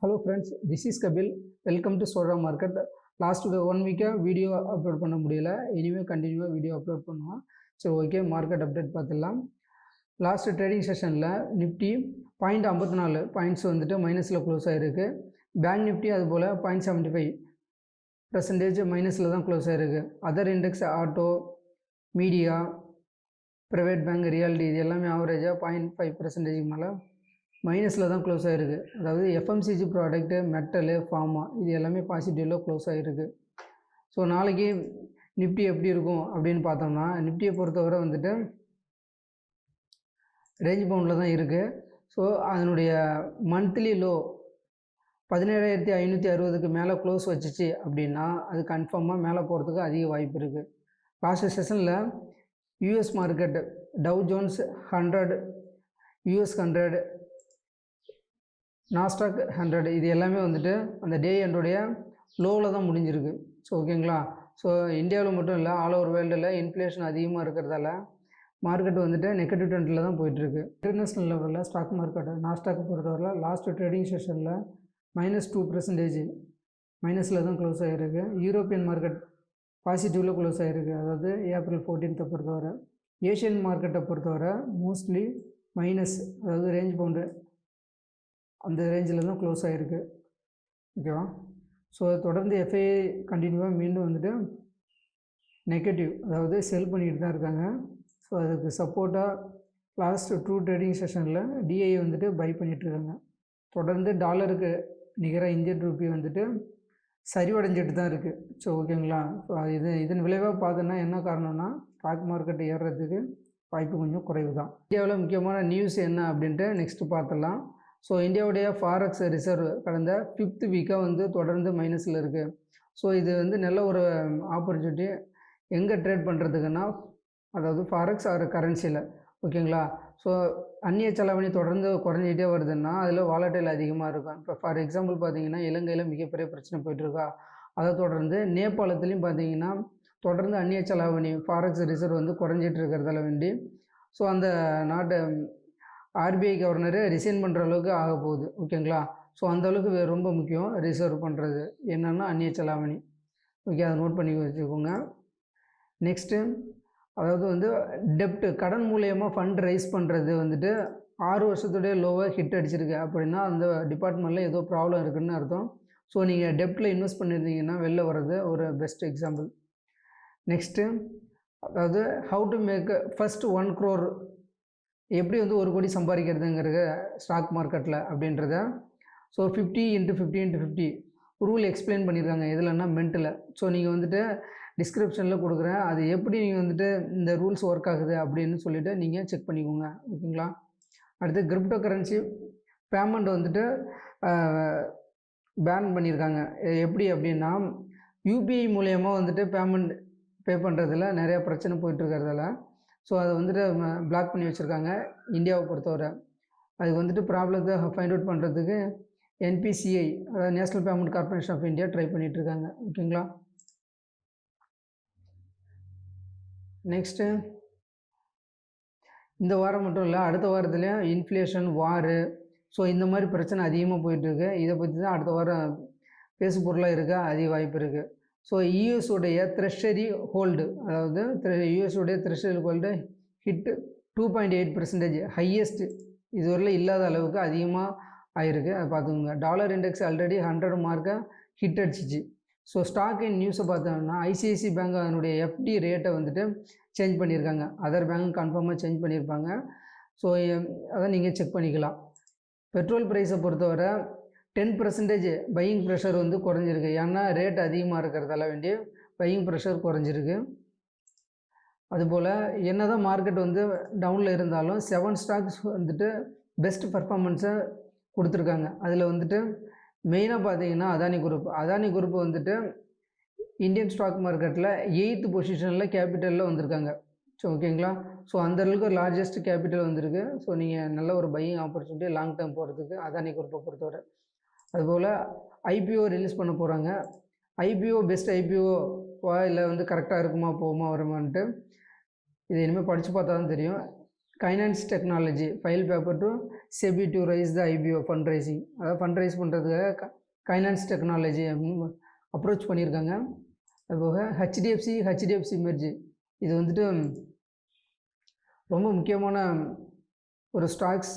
Hello friends, this is Kabil. Welcome to Sozhamarket. Last 1 week video upload பண்ண முடியல. இனிமே கண்டினியூவா வீடியோ அப்லோட் பண்ணுவோம். சரி ஓகே, மார்க்கெட் அப்டேட் பார்த்துடலாம். லாஸ்ட் ட்ரேடிங் செஷனில் நிஃப்டி 0.54 பாயிண்ட்ஸ் வந்துட்டு மைனஸில் க்ளோஸ் ஆகிருக்கு. பேங்க் நிஃப்டி அதுபோல் 0.75% மைனஸில் தான் க்ளோஸ் ஆகிருக்கு. Other index auto, media, private bank, reality இது எல்லாமே ஆவரேஜாக 0.5% மேலே மைனஸில் தான் க்ளோஸ் ஆகிருக்கு. அதாவது எஃப்எம்சிஜி ப்ராடக்ட்டு, மெட்டலு, ஃபார்மா இது எல்லாமே பாசிட்டிவில் க்ளோஸ் ஆகிருக்கு. ஸோ நாளைக்கு நிஃப்டி எப்படி இருக்கும் அப்படின்னு பார்த்தோம்னா, நிஃப்டியை பொறுத்தவரை வந்துட்டு ரேஞ்ச் பவுண்டில் தான் இருக்குது. ஸோ அதனுடைய மந்த்லி லோ 17,560க்கு மேலே க்ளோஸ் வச்சிச்சு அப்படின்னா அது கன்ஃபார்மாக மேலே போகிறதுக்கு அதிக வாய்ப்பு இருக்குது. லாஸ்ட் செஷனில் US market tau Jones 100, US 100, Nasdaq 100 இது எல்லாமே வந்துட்டு அந்த டே எண்டுடைய லோவில் தான் முடிஞ்சிருக்கு. ஸோ ஓகேங்களா. ஸோ இந்தியாவில் மட்டும் இல்லை, ஆல் ஓவர் வேர்ல்டில் இன்ஃப்ளேஷன் அதிகமாக இருக்கிறதால மார்க்கெட் வந்துட்டு நெகட்டிவ் ட்ரெண்டில் தான் போயிட்டுருக்கு. இன்டர்நேஷ்னல் லெவலில் ஸ்டாக் மார்க்கெட் நாஸ்டாக் பொறுத்தவரை லாஸ்ட் ட்ரேடிங் செஷனில் -2% மைனஸில் தான் க்ளோஸ் ஆகிருக்கு. யூரோப்பியன் மார்க்கெட் பாசிட்டிவில் க்ளோஸ் ஆகிருக்கு, அதாவது April 14 பொறுத்தவரை. ஏஷியன் மார்க்கெட்டை பொறுத்தவரை மோஸ்ட்லி மைனஸ், அதாவது ரேஞ்ச் பவுண்டு அந்த ரேஞ்சில் தான் க்ளோஸ் ஆகிருக்கு. ஓகேவா. ஸோ தொடர்ந்து எஃப்ஐஐ கண்டினியூவாக மீண்டும் வந்துட்டு நெகட்டிவ், அதாவது செல் பண்ணிக்கிட்டு தான் இருக்காங்க. ஸோ அதுக்கு சப்போர்ட்டாக லாஸ்ட் 2 ட்ரேடிங் செஷனில் டிஐ வந்துட்டு பை பண்ணிகிட்ருக்காங்க. தொடர்ந்து டாலருக்கு நிகராக இந்தியன் ரூபி வந்துட்டு சரிவடைஞ்சிட்டு தான் இருக்குது. ஸோ ஓகேங்களா. ஸோ இதன் விளைவாக பார்த்தோன்னா என்ன காரணம்னா, ஸ்டாக் மார்க்கெட் ஏறுறதுக்கு வாய்ப்பு கொஞ்சம் குறைவு தான். இந்தியாவில் முக்கியமான நியூஸ் என்ன அப்படின்ட்டு நெக்ஸ்ட்டு பார்த்துடலாம். ஸோ இந்தியாவுடைய ஃபாரெக்ஸ் ரிசர்வ் கடந்த 5th வீக்காக வந்து தொடர்ந்து மைனஸில் இருக்குது. ஸோ இது வந்து நல்ல ஒரு ஆப்பர்ச்சுனிட்டி எங்கே ட்ரேட் பண்ணுறதுக்குன்னா, அதாவது ஃபாரெக்ஸ் ஆர் கரன்சியில். ஓகேங்களா. ஸோ அந்நிய செலாவணி தொடர்ந்து குறைஞ்சிக்கிட்டே வருதுன்னா அதில் வாலட்டைல் அதிகமாக இருக்கும். இப்போ ஃபார் எக்ஸாம்பிள் பார்த்தீங்கன்னா, இலங்கையில் மிகப்பெரிய பிரச்சனை போயிட்டுருக்கா. அதை தொடர்ந்து நேபாளத்துலேயும் பார்த்தீங்கன்னா தொடர்ந்து அந்நிய செலாவணி ஃபாரெக்ஸ் ரிசர்வ் வந்து குறைஞ்சிட்டு இருக்கிறதால வேண்டி ஸோ அந்த நாட்டு ஆர்பிஐ கவர்னரு ரிசைன் பண்ணுற அளவுக்கு ஆக போகுது. ஓகேங்களா. ஸோ அந்தளவுக்கு ரொம்ப முக்கியம் ரிசர்வ் பண்ணுறது என்னென்னா அந்நிய செலாவணி. ஓகே, அதை நோட் பண்ணி வச்சுக்கோங்க. நெக்ஸ்ட்டு அதாவது வந்து டெப்ட்டு, கடன் மூலயமா ஃபண்ட் ரைஸ் பண்ணுறது வந்துட்டு 6 வருஷத்துடைய லோவை ஹிட் அடிச்சிருக்கு. அப்படின்னா அந்த டிபார்ட்மெண்ட்டில் ஏதோ ப்ராப்ளம் இருக்குதுன்னு அர்த்தம். ஸோ நீங்கள் டெப்ட்டில் இன்வெஸ்ட் பண்ணியிருந்தீங்கன்னா வெளில வர்றது ஒரு பெஸ்ட் எக்ஸாம்பிள். நெக்ஸ்ட்டு அதாவது how to make first 1 crore, எப்படி வந்து 1 கோடி சம்பாதிக்கிறதுங்கிறது ஸ்டாக் மார்க்கெட்டில் அப்படின்றத ஸோ 50 × 50 × 50 ரூல் எக்ஸ்பிளைன் பண்ணியிருக்காங்க. எதுலன்னா மென்ட்டில். ஸோ நீங்கள் வந்துட்டு டிஸ்கிரிப்ஷனில் கொடுக்குறேன், அது எப்படி நீங்கள் வந்துட்டு இந்த ரூல்ஸ் ஒர்க் ஆகுது அப்படின்னு சொல்லிவிட்டு நீங்கள் செக் பண்ணிக்கோங்க. ஓகேங்களா. அடுத்து கிரிப்டோ கரன்சி பேமெண்ட் வந்துட்டு பேன் பண்ணியிருக்காங்க. எப்படி அப்படின்னா, யூபிஐ மூலயமா வந்துட்டு பேமெண்ட் பே பண்ணுறதுல நிறையா பிரச்சனை போயிட்டுருக்கிறதால ஸோ அதை வந்துட்டு பிளாக் பண்ணி வச்சுருக்காங்க இந்தியாவை பொறுத்தவரை. அதுக்கு வந்துட்டு ப்ராப்ளத்தை ஃபைண்ட் அவுட் பண்ணுறதுக்கு NPCI, அதாவது national payment corporation of India try பண்ணிகிட்ருக்காங்க. ஓகேங்களா. நெக்ஸ்ட்டு இந்த வாரம் மட்டும் இல்லை, அடுத்த வாரத்துலேயும் இன்ஃப்ளேஷன், வாரு, ஸோ இந்த மாதிரி பிரச்சனை அதிகமாக போயிட்டுருக்கு. இதை பற்றி தான் அடுத்த வாரம் பேசு பொருளாக இருக்க அதிக வாய்ப்பு இருக்குது. ஸோ யூஎஸுடைய த்ரெஷரி ஹோல்டு, அதாவது யூஎஸுடைய த்ரெஷரி ஹோல்டு ஹிட்டு 2.8%, ஹையஸ்ட் இதுவரையில் இல்லாத அளவுக்கு அதிகமாக ஆகிருக்கு. அதை பார்த்துக்கோங்க. டாலர் இண்டெக்ஸ் ஆல்ரெடி 100 மார்க்கை ஹிட் அடிச்சிச்சு. ஸோ ஸ்டாக் இன் நியூஸை பார்த்தோம்னா ஐசிஐசி பேங்க் அதனுடைய FD ரேட்டை வந்துட்டு சேஞ்ச் பண்ணியிருக்காங்க. அதர் பேங்க் கன்ஃபார்மாக சேஞ்ச் பண்ணியிருப்பாங்க. ஸோ அதை நீங்கள் செக் பண்ணிக்கலாம். பெட்ரோல் ப்ரைஸை பொறுத்தவரை 10% பையிங் ப்ரெஷர் வந்து குறைஞ்சிருக்கு. ஏன்னா ரேட் அதிகமாக இருக்கிறதால வேண்டிய பையிங் ப்ரெஷர் குறைஞ்சிருக்கு. அதுபோல் என்ன தான் மார்க்கெட் வந்து டவுனில் இருந்தாலும் 7 ஸ்டாக்ஸ் வந்துட்டு பெஸ்ட் பர்ஃபார்மன்ஸை கொடுத்துருக்காங்க. அதில் வந்துட்டு மெயினாக பார்த்தீங்கன்னா அதானி குரூப் வந்துட்டு இந்தியன் ஸ்டாக் மார்க்கெட்டில் 8th பொசிஷனில் கேபிட்டலில் வந்திருக்காங்க. ஸோ ஓகேங்களா. ஸோ அந்தளவுக்கு லார்ஜஸ்ட் கேபிட்டல் வந்திருக்கு. ஸோ நீங்கள் நல்ல ஒரு பையிங் ஆப்பர்ச்சுனிட்டி லாங் டேர்ம் போகிறதுக்கு அதானி குரூப்பை பொறுத்தவரை. அதுபோல் IPO ரிலீஸ் பண்ண போகிறாங்க. IPO பெஸ்ட் IPOவா இல்லை வந்து கரெக்டாக இருக்குமா போகுமா வருமான்ட்டு இது இனிமேல் படித்து பார்த்தா தான் தெரியும். Kaynes technology file paper to SEBI to raise the IPO fund raising, அதாவது ஃபண்ட் ரைஸ் பண்ணுறதுக்காக கைனான்ஸ் டெக்னாலஜி அப்படின்னு அப்ரோச் பண்ணியிருக்காங்க. அதுபோக ஹெச்டிஎஃப்சி மெர்ஜ், இது வந்துட்டு ரொம்ப முக்கியமான ஒரு ஸ்டாக்ஸ்.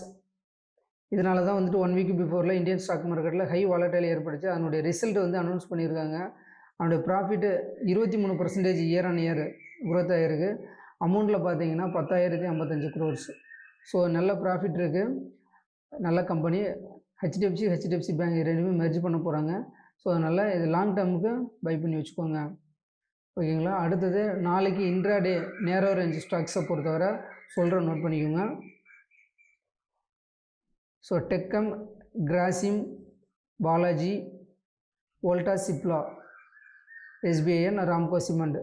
இதனால தான் வந்துட்டு 1 வீக் பிஃபோரில் இந்தியன் ஸ்டாக் மார்க்கெட்டில் ஹை வாலடைல் ஏற்படுச்சு. அதனுடைய ரிசல்ட் வந்து அனௌன்ஸ் பண்ணியிருக்காங்க. அதனுடைய profit 23% year on year growth ஆகிருக்கு. அமௌண்ட்டில் பார்த்தீங்கன்னா 10,055 crores. ஸோ நல்ல ப்ராஃபிட் இருக்குது, நல்ல கம்பெனி. ஹெச்டிஎஃப்சி பேங்க் ரெண்டுமே மெர்ஜ் பண்ண போகிறாங்க. ஸோ அதனால் இது லாங் டேர்முக்கு பை பண்ணி வச்சுக்கோங்க, ஓகேங்களா. அடுத்தது நாளைக்கு இன்ட்ராடே நேரோ ரேஞ்ச் ஸ்டாக்ஸை பொறுத்தவரை சொல்கிறேன், நோட் பண்ணிக்கோங்க. So TechM, Grasim, Balaji, Voltas Cipla, SBIN, Ramco cement.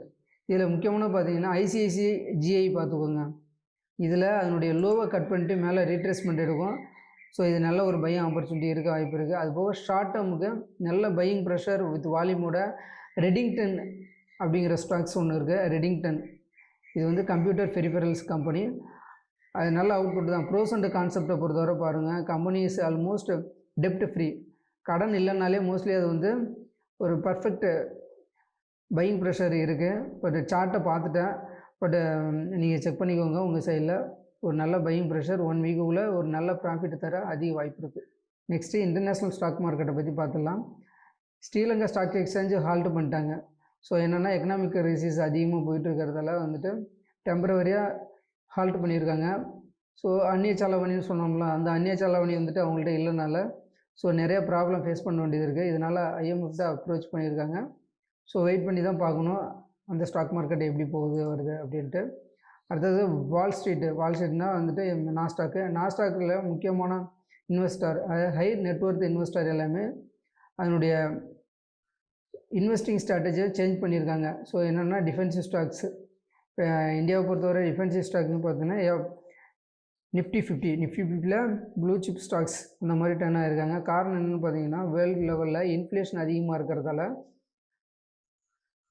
இதில் முக்கியமான பார்த்தீங்கன்னா ஐசிஐசிஐ ஜிஐ பார்த்துக்கோங்க. இதில் அதனுடைய லோவை கட் பண்ணிட்டு மேலே ரீட்ரேஸ்மெண்ட் எடுக்கும். ஸோ இது நல்ல ஒரு பையிங் ஆப்பர்ச்சுனிட்டி இருக்க வாய்ப்பு இருக்குது. அதுபோக ஷார்ட் டேர்முக்கு நல்ல பையிங் ப்ரெஷர் வித் வால்யூமோட ரெடிங்டன் அப்படிங்கிற ஸ்டாக்ஸ் ஒன்று இருக்குது. ரெடிங்டன் இது வந்து கம்ப்யூட்டர் பெரிஃபரல்ஸ் கம்பெனி. அது நல்ல அவுட்புட் தான். ப்ரோஸ் அண்ட் கான்செப்டை பொறுத்தவரை பாருங்கள், company is almost dept free. கடன் இல்லைனாலே மோஸ்ட்லி அது வந்து ஒரு பர்ஃபெக்ட் பையிங் ப்ரெஷர் இருக்குது. பட் சார்ட்டை பார்த்துட்டேன், பட் நீங்கள் செக் பண்ணிக்கோங்க உங்கள் சைடில். ஒரு நல்ல பையிங் ப்ரெஷர் 1 வீக்குள்ளே ஒரு நல்ல ப்ராஃபிட் தர அதிக வாய்ப்பு இருக்குது. நெக்ஸ்ட்டு இன்டர்நேஷ்னல் ஸ்டாக் மார்க்கெட்டை பற்றி பார்த்துடலாம். ஸ்ரீலங்கா ஸ்டாக் எக்ஸ்சேஞ்சு ஹால்ட் பண்ணிட்டாங்க. ஸோ என்னென்னா எக்கனாமிக் கிரைசிஸ் அதிகமாக போயிட்டு இருக்கிறதால வந்துட்டு டெம்பரவரியாக ஹால்ட் பண்ணியிருக்காங்க. ஸோ அந்நிய செலவணின்னு சொன்னோம்ல, அந்த அந்நிய செலவணி வந்துட்டு அவங்கள்ட்ட இல்லைனால ஸோ நிறைய ப்ராப்ளம் ஃபேஸ் பண்ண வேண்டியது இருக்குது. இதனால் ஐஎம்எஃப் தான் அப்ரோச் பண்ணியிருக்காங்க. ஸோ வெயிட் பண்ணி தான் பார்க்கணும் அந்த ஸ்டாக் மார்க்கெட் எப்படி போகுது வருது அப்படின்ட்டு. அடுத்தது வால் ஸ்ட்ரீட்னால் வந்துட்டு நாஸ்டாக்கில் முக்கியமான இன்வெஸ்டர், அதாவது ஹை நெட்வொர்த் இன்வெஸ்டர் எல்லாமே அதனுடைய இன்வெஸ்டிங் ஸ்ட்ராட்டஜியை சேஞ்ச் பண்ணியிருக்காங்க. ஸோ என்னென்னா டிஃபென்சிவ் ஸ்டாக்ஸு, இப்போ இந்தியாவை பொறுத்தவரை டிஃபென்சிவ் ஸ்டாக்ஸ்னு பார்த்தீங்கன்னா நிஃப்டி 50ல் ப்ளூ சிப் ஸ்டாக்ஸ் அந்த மாதிரி டர்ன் ஆகிருக்காங்க. காரணம் என்னென்னு பார்த்தீங்கன்னா வேர்ல்டு லெவலில் இன்ஃப்ளேஷன் அதிகமாக இருக்கிறதால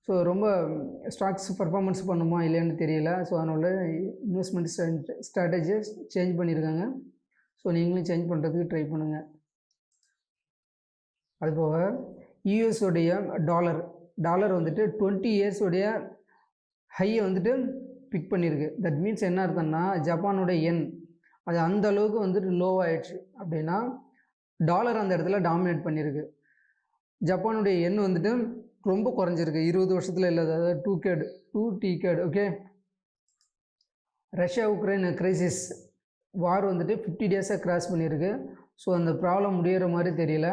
ஸோ ரொம்ப ஸ்டாக்ஸ் பர்ஃபார்மன்ஸ் பண்ணுமா இல்லைன்னு தெரியல. ஸோ அதனால் இன்வெஸ்ட்மெண்ட் ஸ்ட்ராட்டஜியை சேஞ்ச் பண்ணியிருக்காங்க. ஸோ நீங்களும் சேஞ்ச் பண்ணுறதுக்கு ட்ரை பண்ணுங்கள். அதுபோக யூஎஸோடைய டாலர் வந்துட்டு 20 இயர்ஸோடைய ஹையை வந்துட்டு பிக் பண்ணியிருக்கு. தட் மீன்ஸ் என்ன அர்த்தம்னா ஜப்பானோடைய எண் அது அந்த அளவுக்கு வந்துட்டு லோவாகிடுச்சு அப்படின்னா டாலர் அந்த இடத்துல டாமினேட் பண்ணியிருக்கு. ஜப்பானுடைய எண் வந்துட்டு ரொம்ப குறைஞ்சிருக்கு 20 வருஷத்தில் இல்லை, அதாவது 2 decade. Okay, Russia Ukraine crisis war வந்துட்டு 50 டேஸாக கிராஸ் பண்ணியிருக்கு. ஸோ அந்த ப்ராப்ளம் முடிகிற மாதிரி தெரியல.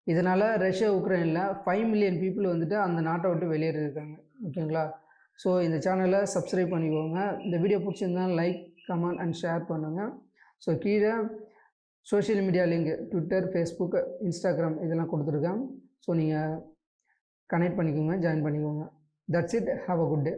இதனால் ரஷ்யா உக்ரைனில் 5 மில்லியன் பீப்புள் வந்துட்டு அந்த நாட்டை விட்டு வெளியேறியிருக்காங்க, ஓகேங்களா. ஸோ இந்த சேனலை சப்ஸ்கிரைப் பண்ணிக்கோங்க. இந்த வீடியோ பிடிச்சிருந்தால் லைக், கமெண்ட் அண்ட் ஷேர் பண்ணுங்கள். ஸோ கீழே social media link Twitter, Facebook, Instagram இதெல்லாம் கொடுத்துருக்கேன். ஸோ நீங்கள் கனெக்ட் பண்ணிக்கோங்க, ஜாயின் பண்ணிக்கோங்க. That's it. Have a good day.